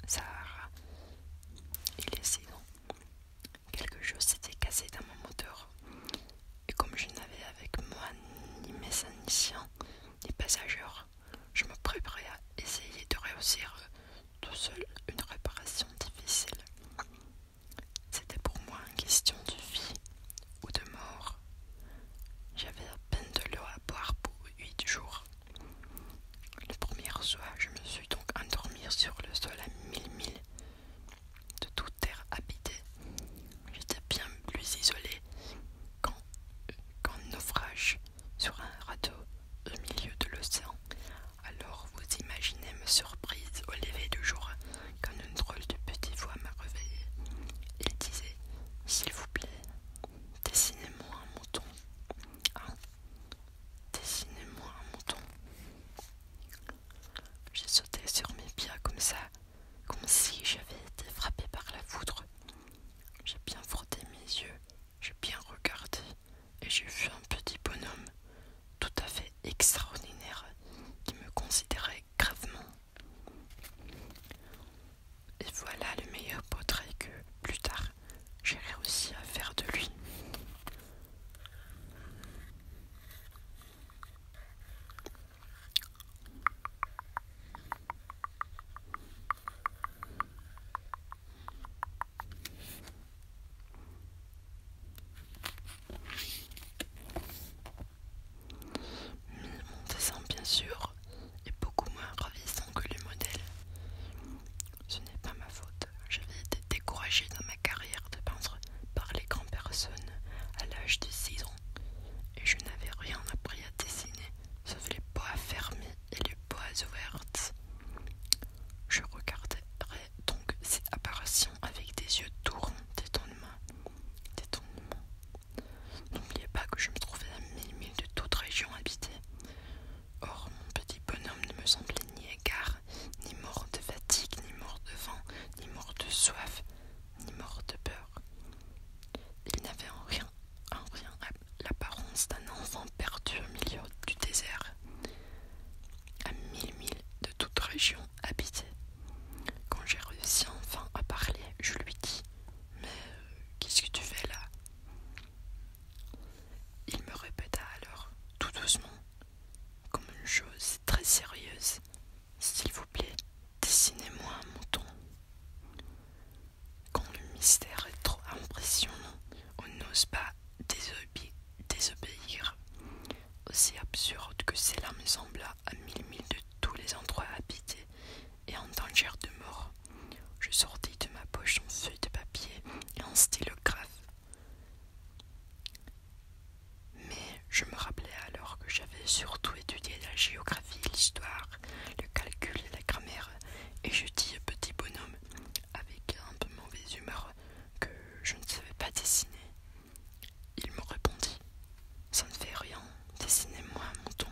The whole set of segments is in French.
Sahara. Il est 6 ans. Quelque chose s'était cassé dans mon moteur. Et comme je n'avais avec moi ni mécanicien ni passagers, je me préparais à essayer de réussir tout seul une réparation difficile. C'était pour moi une question de vie ou de mort. J'avais à peine de l'eau à boire pour 8 jours. Le premier soir, je me suis donc endormi sur le sol à 1000 milles de toute terre habitée. J'étais bien plus isolé qu'en naufrage sur un radeau au milieu de l'océan. Alors vous imaginez ma surprise au lever du jour quand une drôle de petite voix m'a réveillé. Il disait « S'il vous plaît, dessinez-moi un mouton. Hein? Dessinez-moi un mouton. » J'ai sauté sur mes pieds comme ça, comme si j'avais été frappé par la foudre. J'ai bien frotté mes yeux, j'ai bien regardé et j'ai vu un petit bonhomme tout à fait extraordinaire qui me considérait gravement. Et voilà le meilleur portrait que, plus tard, j'ai réussi à faire de lui. Mon dessin, bien sûr, est beaucoup moins ravissant que le modèle. Ce n'est pas ma faute. J'avais été découragée dans ma carrière de peintre par les grandes personnes à l'âge de 6 ans, et je n'avais rien appris à dessiner, sauf les bois fermés et les bois ouvertes. Je regarderai donc cette apparition avec des yeux tout ronds d'étonnement. N'oubliez pas que je me trouvais à 1000 milles de toute région habitée. Or, mon petit bonhomme ne me semblait ni hagard, ni mort de fatigue, ni mort de faim, ni mort de soif, ni mort de peur. Il n'avait en rien l'apparence d'un enfant perdu au milieu du désert, à 1000 milles de toute région habitée. Quand j'ai réussi enfin à parler, je lui dis « Mais qu'est-ce que tu fais là ?» Il me répéta alors, tout doucement, comme une chose très sérieuse, « S'il vous plaît, dessinez-moi un mouton. » Quand le mystère est trop impressionnant, on n'ose pas désobéir. Aussi absurde que cela me sembla à 1000 milles de tous les endroits habités et en danger de mort, je sortis de ma poche une feuille de papier et un stylo grave. Mais je me rappelais alors que j'avais surtout étudié la géographie, l'histoire, le calcul et la grammaire, et je dis au petit bonhomme, avec un peu mauvaise humeur, que je ne savais pas dessiner. Il me répondit « Ça ne fait rien, dessinez-moi un mouton. »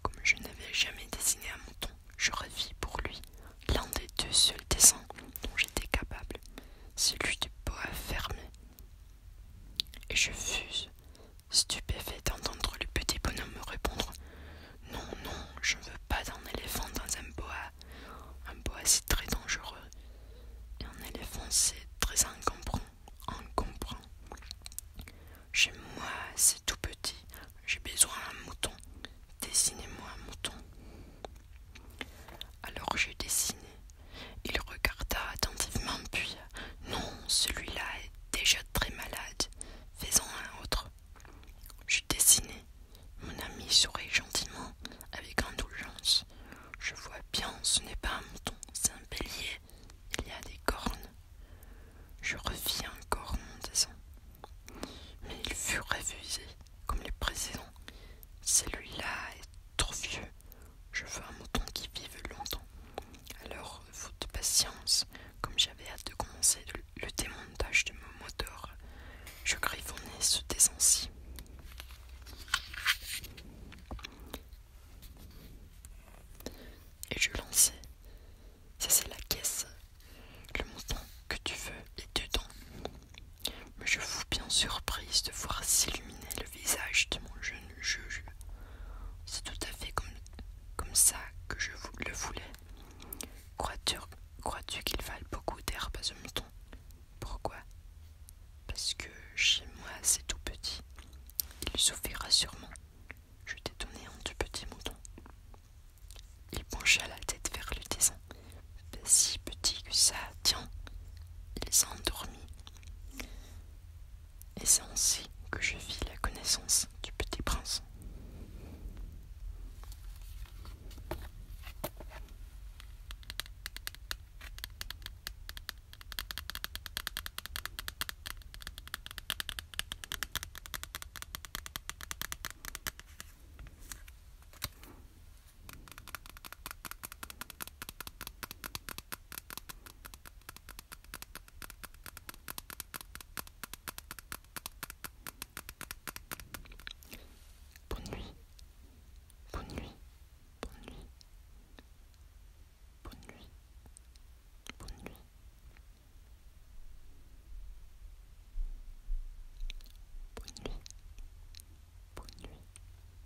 Comme je n'avais jamais dessiné un mouton, je revis pour lui l'un des 2 seuls dessins dont j'étais capable, celui du bois fermé. Et je fus stupéfait d'entendre le petit bonhomme me répondre « Non, non, je ne veux pas d'un éléphant dans un bois c'est très dangereux, et un éléphant c'est très encombrant. Chez moi c'est tout petit, j'ai besoin d'un mouton, dessinez-moi un mouton. » Alors j'ai dessiné. Il regarda attentivement puis « Non, celui-là est déjà très malade, fais-en un autre. » Je dessinai. Mon ami sourit gentiment avec indulgence. « Je vois bien, ce n'est pas un